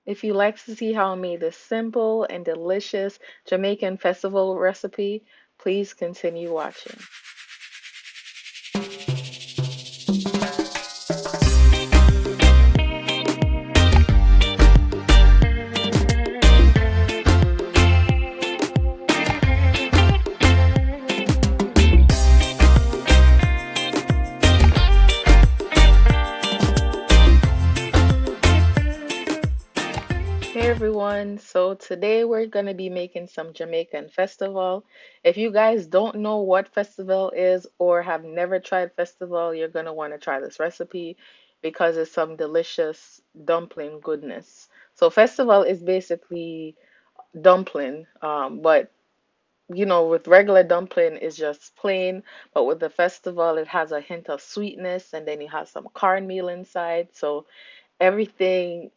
If you like to see how I made this simple and delicious Jamaican festival recipe, please continue watching. Hey everyone, so today we're going to be making some Jamaican festival. If you guys don't know what festival is or have never tried festival, you're going to want to try this recipe because it's some delicious dumpling goodness. So festival is basically dumpling, but with regular dumpling is just plain, but with the festival it has a hint of sweetness and then you have some cornmeal inside. So everything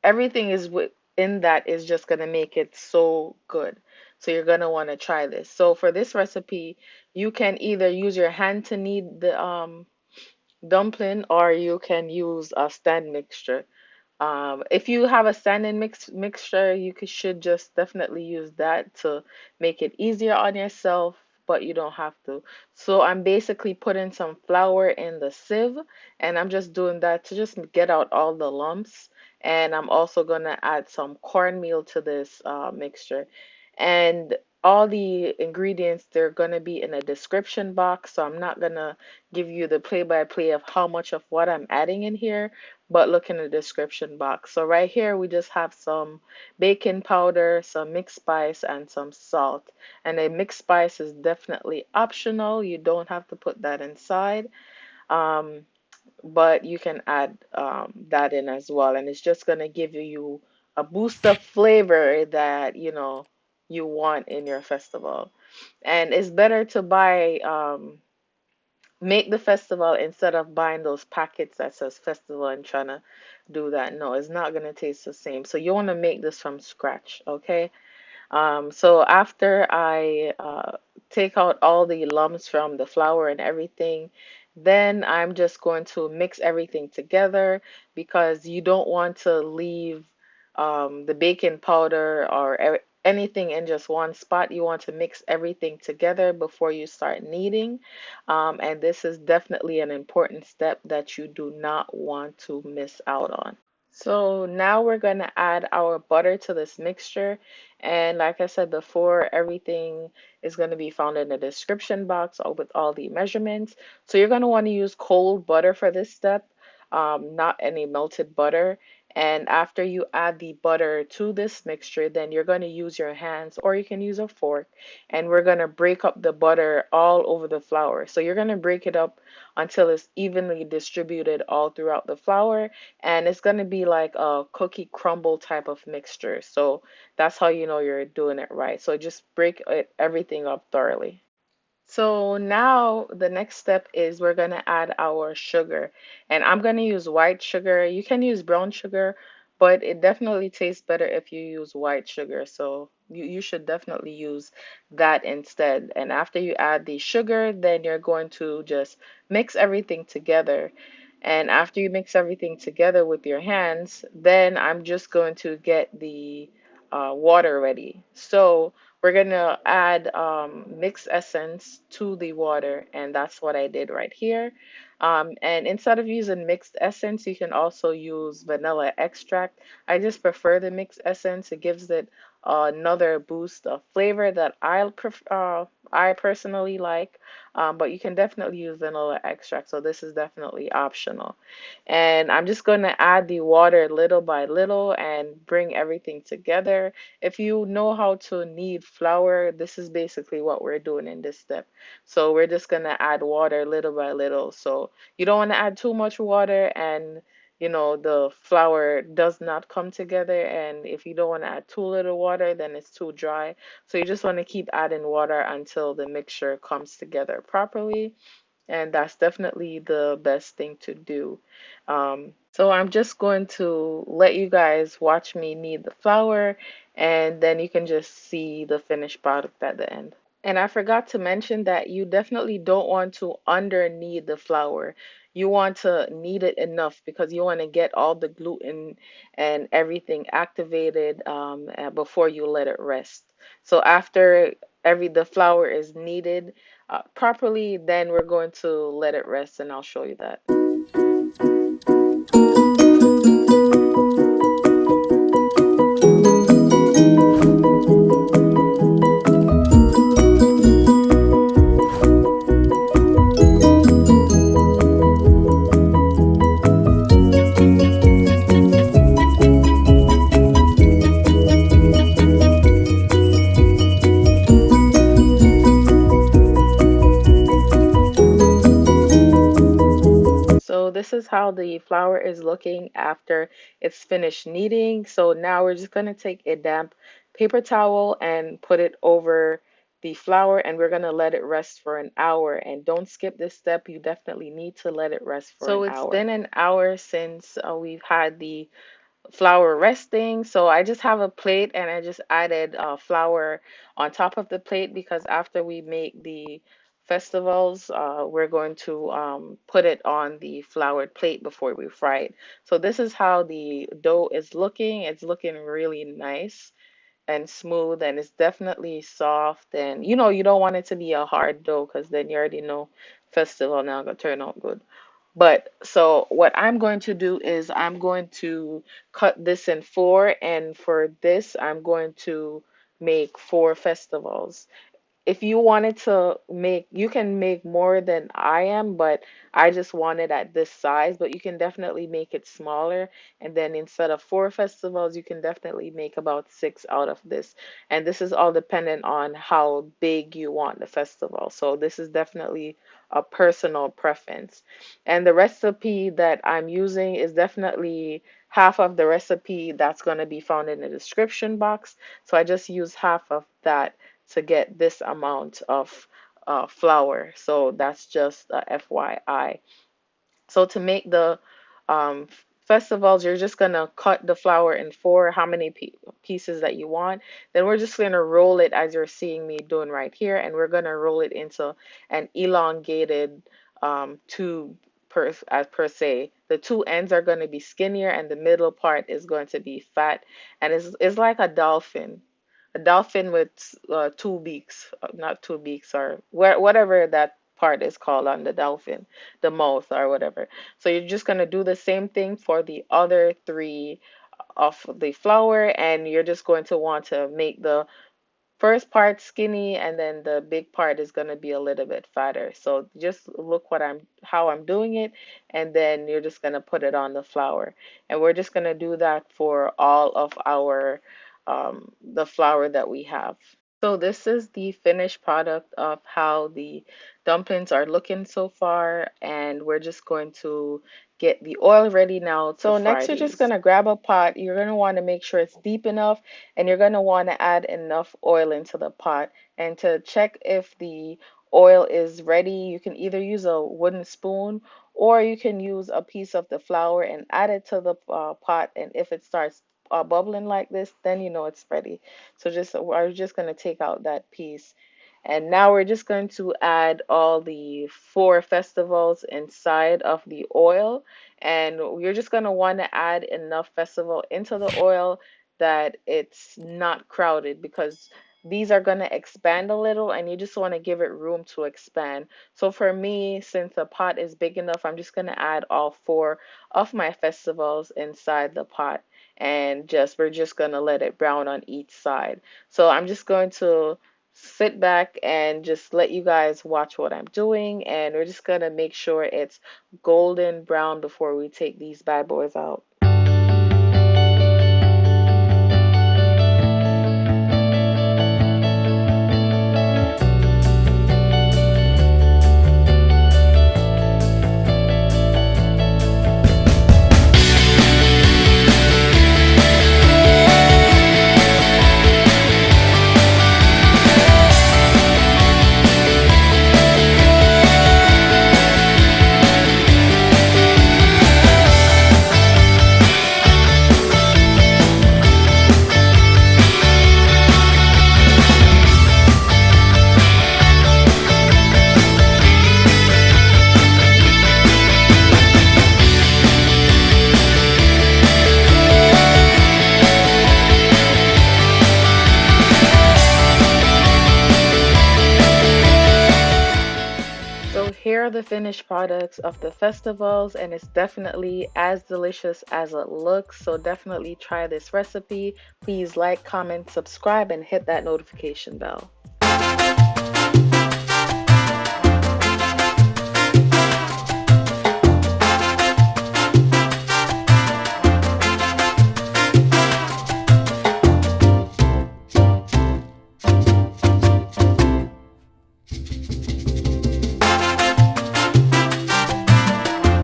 everything is within that is just going to make it so good. So you're going to want to try this. So for this recipe, you can either use your hand to knead the dumpling or you can use a stand mixture. If you have a standing mixture, should just definitely use that to make it easier on yourself, but you don't have to. So I'm basically putting some flour in the sieve, and I'm just doing that to just get out all the lumps. And I'm also gonna add some cornmeal to this mixture. And all the ingredients, they're gonna be in a description box, so I'm not gonna give you the play-by-play of how much of what I'm adding in here, but look in the description box. So right here we just have some baking powder, some mixed spice, and some salt. And a mixed spice is definitely optional. You don't have to put that inside. Um, but you can add that in as well. And it's just gonna give you a boost of flavor that you want in your festival. And it's better to buy make the festival instead of buying those packets that says festival and trying to do that. No, it's not going to taste the same. So you want to make this from scratch, okay? So after I take out all the lumps from the flour and everything, then I'm just going to mix everything together because you don't want to leave the baking powder or anything in just one spot. You want to mix everything together before you start kneading. And this is definitely an important step that you do not want to miss out on. So now we're going to add our butter to this mixture. And like I said before, everything is going to be found in the description box with all the measurements. So you're going to want to use cold butter for this step, not any melted butter. And after you add the butter to this mixture, then you're going to use your hands or you can use a fork. And we're going to break up the butter all over the flour. So you're going to break it up until it's evenly distributed all throughout the flour, and it's going to be like a cookie crumble type of mixture. So that's how you know you're doing it right. So just break everything up thoroughly. So now the next step is we're going to add our sugar. And I'm going to use white sugar. You can use brown sugar, but it definitely tastes better if you use white sugar. So you should definitely use that instead. And after you add the sugar, then you're going to just mix everything together. And after you mix everything together with your hands, then I'm just going to get the water ready. So we're gonna add mixed essence to the water, and that's what I did right here. And instead of using mixed essence, you can also use vanilla extract. I just prefer the mixed essence. It gives it another boost of flavor that I personally like. But you can definitely use vanilla extract, so this is definitely optional. And I'm just going to add the water little by little and bring everything together. If you know how to knead flour, this is basically what we're doing in this step. So we're just going to add water little by little. So you don't want to add too much water and the flour does not come together, and if you don't want to add too little water then it's too dry. So you just want to keep adding water until the mixture comes together properly, and that's definitely the best thing to do. So I'm just going to let you guys watch me knead the flour, and then you can just see the finished product at the end. And I forgot to mention that you definitely don't want to under knead the flour. you want to knead it enough because you want to get all the gluten and everything activated before you let it rest. So after the flour is kneaded properly, then we're going to let it rest, and I'll show you that. So this is how the flour is looking after it's finished kneading. So now we're just going to take a damp paper towel and put it over the flour, and we're going to let it rest for an hour. And don't skip this step. You definitely need to let it rest for an hour. So it's been an hour since we've had the flour resting. So I just have a plate and I just added flour on top of the plate because after we make the festivals, we're going to put it on the floured plate before we fry it. So this is how the dough is looking. It's looking really nice and smooth, and it's definitely soft. And you don't want it to be a hard dough because then you already know festival now gonna turn out good. But so what I'm going to do is I'm going to cut this in four, and for this I'm going to make four festivals. If you wanted to make, you can make more than I am, but I just want it at this size. But you can definitely make it smaller, and then instead of four festivals, you can definitely make about six out of this. And this is all dependent on how big you want the festival. So this is definitely a personal preference. And the recipe that I'm using is definitely half of the recipe that's going to be found in the description box. So I just use half of that to get this amount of flour. So that's just FYI. So to make the um, festivals, you're just gonna cut the flour in four, how many pieces that you want. Then we're just gonna roll it as you're seeing me doing right here, and we're gonna roll it into an elongated tube per se. The two ends are gonna be skinnier, and the middle part is going to be fat, and it's like a dolphin with two beaks, not two beaks, or whatever that part is called on the dolphin, the mouth or whatever. So you're just going to do the same thing for the other three of the flour, and you're just going to want to make the first part skinny, and then the big part is going to be a little bit fatter. So just look how I'm doing it, and then you're just going to put it on the flour. And we're just going to do that for all of our the flour that we have. So this is the finished product of how the dumplings are looking so far, and we're just going to get the oil ready now to so next, you're just gonna grab a pot. You're gonna want to make sure it's deep enough, and you're gonna want to add enough oil into the pot. And to check if the oil is ready, you can either use a wooden spoon or you can use a piece of the flour and add it to the pot. And if it starts bubbling like this, then you know it's ready. So we're just going to take out that piece. And now we're just going to add all the four festivals inside of the oil. And you're just going to want to add enough festival into the oil that it's not crowded, because these are going to expand a little and you just want to give it room to expand. So for me, since the pot is big enough, I'm just going to add all four of my festivals inside the pot, and we're just going to let it brown on each side. So I'm just going to sit back and just let you guys watch what I'm doing, and we're just going to make sure it's golden brown before we take these bad boys out. are the finished products of the festivals, and it's definitely as delicious as it looks. So definitely try this recipe. Please like, comment, subscribe, and hit that notification bell.